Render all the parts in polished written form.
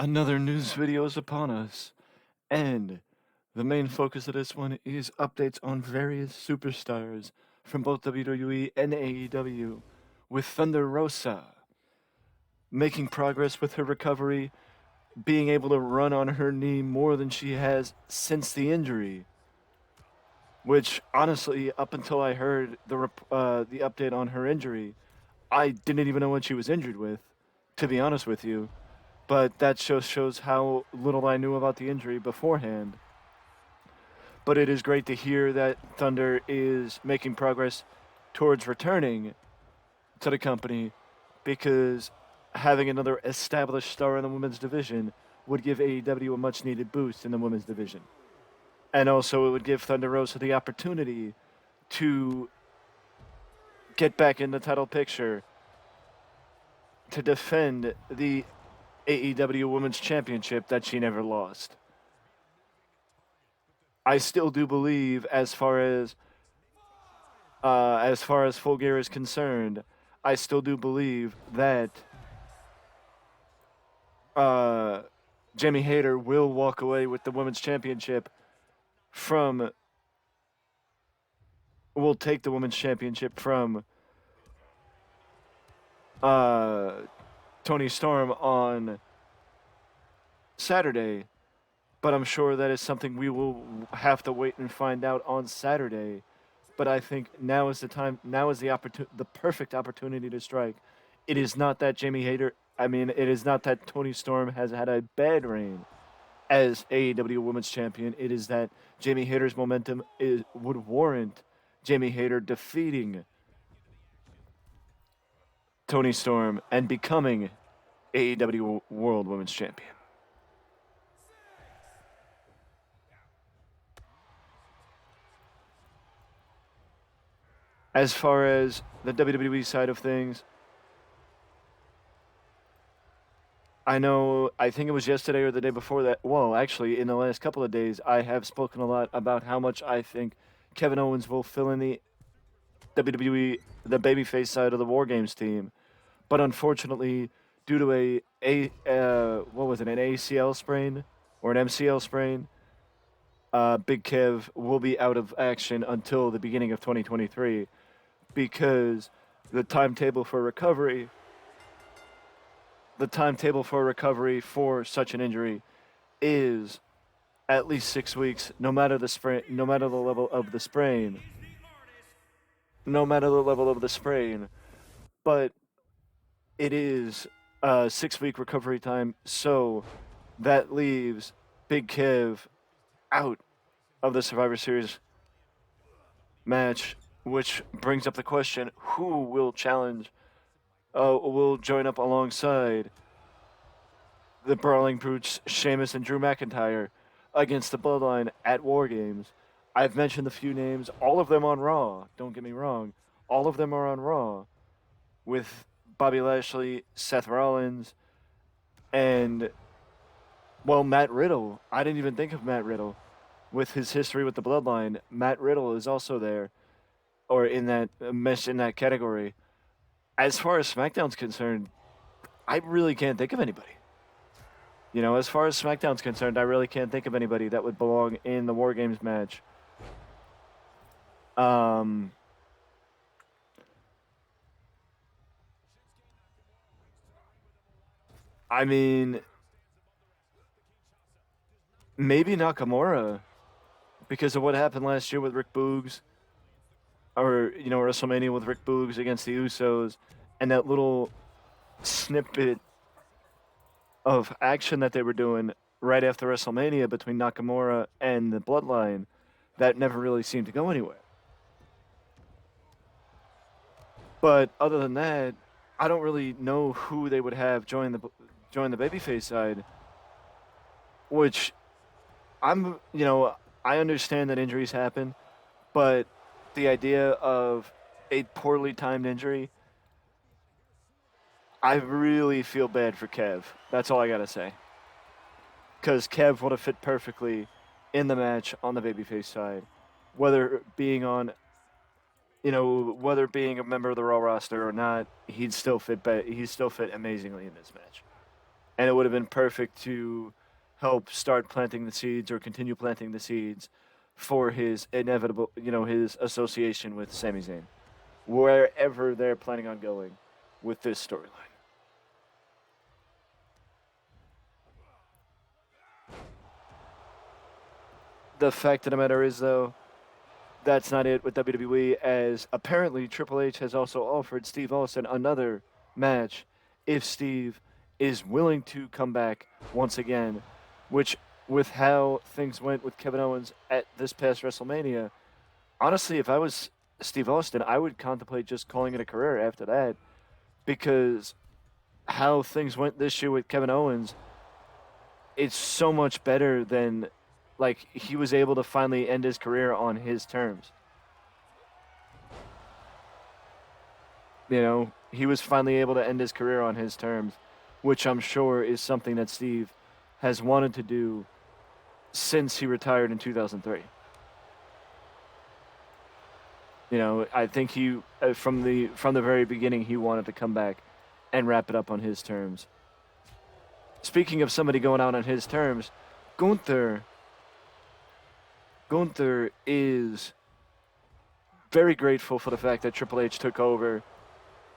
Another news video is upon us, and the main focus of this one is updates on various superstars from both WWE and AEW, with Thunder Rosa making progress with her recovery, being able to run on her knee more than she has since the injury. Which honestly, up until I heard the update on her injury, I didn't even know what she was injured with, to be honest with you. But that just shows how little I knew about the injury beforehand. But it is great to hear that Thunder is making progress towards returning to the company because having another established star in the women's division would give AEW a much needed boost in the women's division. And also, it would give Thunder Rosa the opportunity to get back in the title picture to defend the AEW Women's Championship that she never lost. I still do believe, as far as Full Gear is concerned, I still do believe that Jamie Hayter will walk away with the women's championship from. Will take the women's championship from uh, Tony Storm on Saturday, but I'm sure that is something we will have to wait and find out on Saturday. But I think now is the time. Now is the perfect opportunity to strike. It is not that Jamie Hayter. I mean, it is not that Tony Storm has had a bad reign as AEW Women's Champion. It is that Jamie Hayter's momentum would warrant Jamie Hayter defeating Tony Storm and becoming AEW World Women's Champion. As far as the WWE side of things, I think it was yesterday or the day before that. Well, actually, in the last couple of days, I have spoken a lot about how much I think Kevin Owens will fill in the WWE, the babyface side of the War Games team. But unfortunately, due to what was it, an ACL sprain or an MCL sprain, Big Kev will be out of action until the beginning of 2023 because the timetable for recovery for such an injury is at least 6 weeks, no matter the level of the sprain. No matter the level of the sprain. But it is a 6 week recovery time, so that leaves Big Kev out of the Survivor Series match, which brings up the question: who will will join up alongside the Brawling Brutes, Sheamus and Drew McIntyre, against the Bloodline at War Games? I've mentioned a few names, all of them on Raw. Don't get me wrong, all of them are on Raw, with Bobby Lashley, Seth Rollins, and Matt Riddle. I didn't even think of Matt Riddle. With his history with the Bloodline, Matt Riddle is also there, or in that mesh in that category. As far as SmackDown's concerned, I really can't think of anybody. As far as SmackDown's concerned, I really can't think of anybody that would belong in the War Games match. I mean, maybe Nakamura, because of what happened last year with Rick Boogs, or WrestleMania with Rick Boogs against the Usos, and that little snippet of action that they were doing right after WrestleMania between Nakamura and the Bloodline, that never really seemed to go anywhere. But other than that, I don't really know who they would have join the babyface side. Which I understand that injuries happen, but the idea of a poorly timed injury, I really feel bad for Kev. That's all I gotta say. Because Kev would have fit perfectly in the match on the babyface side, whether being whether being a member of the Raw roster or not, he'd still fit amazingly in this match. and it would have been perfect to help start planting the seeds or continue planting the seeds for his inevitable, his association with Sami Zayn, wherever they're planning on going with this storyline. The fact of the matter is, though, that's not it with WWE, as apparently Triple H has also offered Steve Austin another match if Steve is willing to come back once again, which, with how things went with Kevin Owens at this past WrestleMania, honestly, if I was Steve Austin, I would contemplate just calling it a career after that, because how things went this year with Kevin Owens, it's so much better than, like, he was able to finally end his career on his terms. He was finally able to end his career on his terms, which I'm sure is something that Steve has wanted to do since he retired in 2003. I think he from the very beginning he wanted to come back and wrap it up on his terms. Speaking of somebody going out on his terms, Gunther is very grateful for the fact that Triple H took over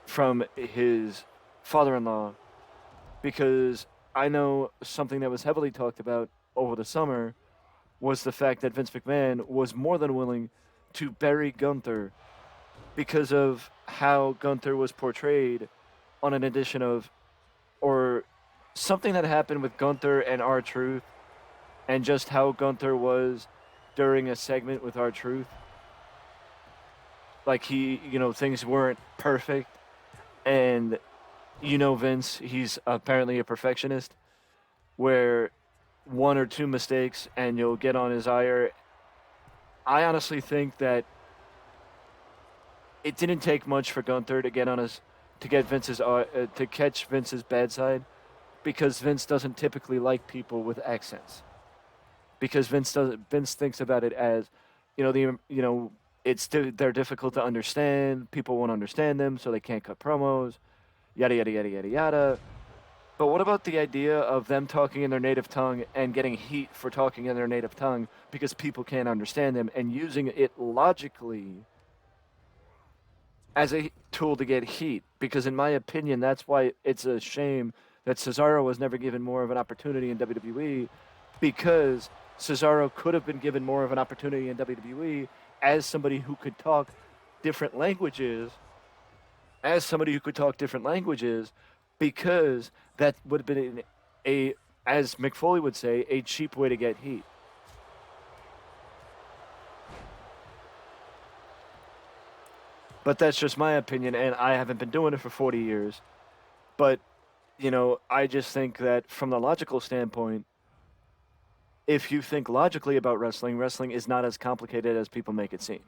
from his father-in-law, because I know something that was heavily talked about over the summer was the fact that Vince McMahon was more than willing to bury Gunther because of how Gunther was portrayed on an edition of, or something that happened with Gunther and R-Truth, and just how Gunther was during a segment with R-Truth. Like, things weren't perfect, and Vince, he's apparently a perfectionist, where one or two mistakes and you'll get on his ire. I honestly think that it didn't take much for Gunther to get Vince's to catch Vince's bad side, because Vince doesn't typically like people with accents, because Vince thinks about it as, they're difficult to understand. People won't understand them, so they can't cut promos. Yada yada yada yada yada. But what about the idea of them talking in their native tongue and getting heat for talking in their native tongue because people can't understand them, and using it logically as a tool to get heat? Because in my opinion, that's why it's a shame that Cesaro was never given more of an opportunity in WWE, because Cesaro could have been given more of an opportunity in WWE as somebody who could talk different languages, because that would have been as Mick Foley would say, a cheap way to get heat. But that's just my opinion, and I haven't been doing it for 40 years. But, I just think that from the logical standpoint, if you think logically about wrestling, wrestling is not as complicated as people make it seem.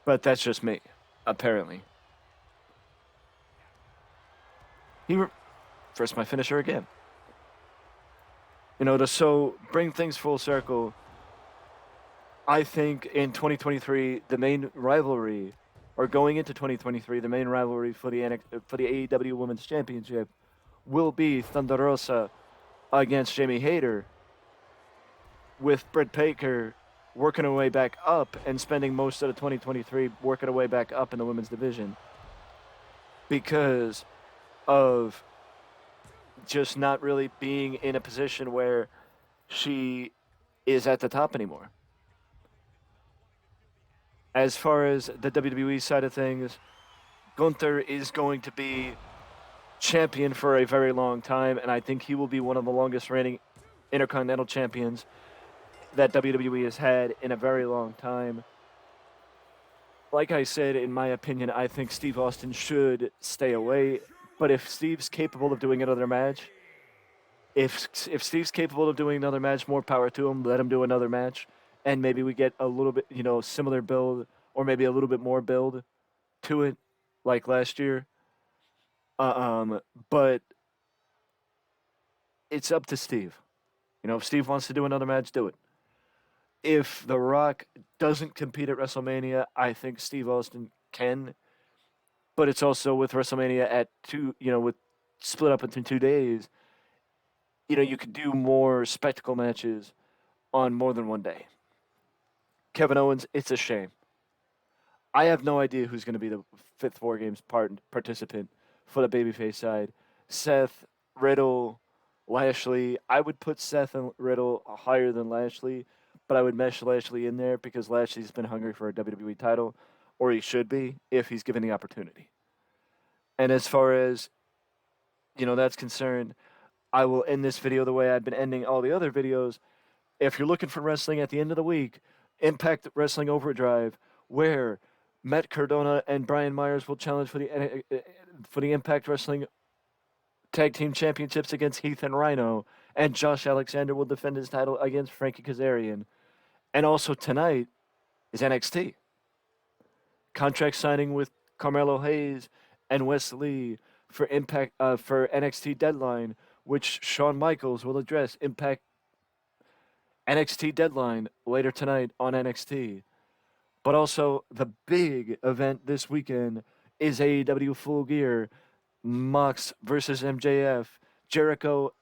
But that's just me, apparently. First my finisher again. To bring things full circle, I think in 2023, the main rivalry, or going into 2023, the main rivalry for the AEW Women's Championship will be Thunder Rosa against Jamie Hayter, with Britt Baker working her way back up and spending most of the 2023 working her way back up in the women's division, because of just not really being in a position where she is at the top anymore. As far as the WWE side of things, Gunther is going to be champion for a very long time, and I think he will be one of the longest reigning Intercontinental champions that WWE has had in a very long time. Like I said, in my opinion, I think Steve Austin should stay away. But if Steve's capable of doing another match, if Steve's capable of doing another match, more power to him. Let him do another match, and maybe we get a little bit, similar build, or maybe a little bit more build to it, like last year. But it's up to Steve. If Steve wants to do another match, do it. If The Rock doesn't compete at WrestleMania, I think Steve Austin can. but it's also with WrestleMania at two, with split up into 2 days, you could do more spectacle matches on more than one day. Kevin Owens, it's a shame. I have no idea who's going to be the fifth War Games participant for the babyface side. Seth, Riddle, Lashley. I would put Seth and Riddle higher than Lashley, but I would mesh Lashley in there because Lashley's been hungry for a WWE title, or he should be if he's given the opportunity. And as far as that's concerned, I will end this video the way I've been ending all the other videos. If you're looking for wrestling at the end of the week, Impact Wrestling Overdrive, where Matt Cardona and Brian Myers will challenge for the Impact Wrestling Tag Team Championships against Heath and Rhino, and Josh Alexander will defend his title against Frankie Kazarian. And also tonight is NXT. Contract signing with Carmelo Hayes and Wes Lee for NXT Deadline, which Shawn Michaels will address. Impact NXT Deadline later tonight on NXT. But also, the big event this weekend is AEW Full Gear, Mox versus MJF, Jericho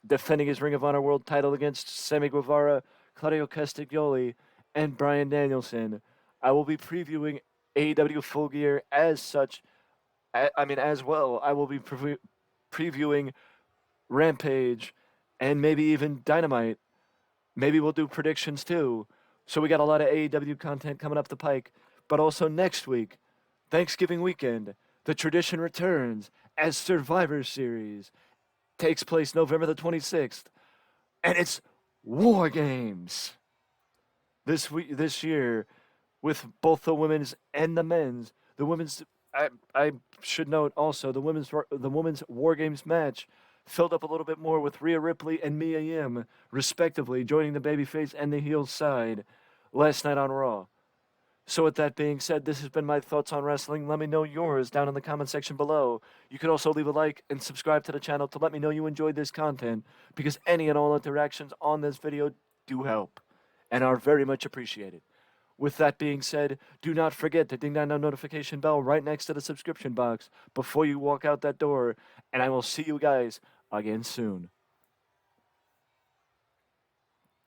defending his Ring of Honor World title against Sammy Guevara, Claudio Castagnoli, and Bryan Danielson. I will be previewing AEW Full Gear as such. As well. I will be previewing Rampage and maybe even Dynamite. Maybe we'll do predictions too. So we got a lot of AEW content coming up the pike. But also next week, Thanksgiving weekend, the tradition returns as Survivor Series takes place November the 26th. And it's War Games this year with both the women's and the men's. The women's, I should note also, the women's War Games match filled up a little bit more with Rhea Ripley and Mia Yim, respectively, joining the babyface and the heel side last night on Raw. So with that being said, this has been my thoughts on wrestling. Let me know yours down in the comment section below. You could also leave a like and subscribe to the channel to let me know you enjoyed this content, because any and all interactions on this video do help and are very much appreciated. With that being said, do not forget to ding that notification bell right next to the subscription box before you walk out that door, and I will see you guys again soon.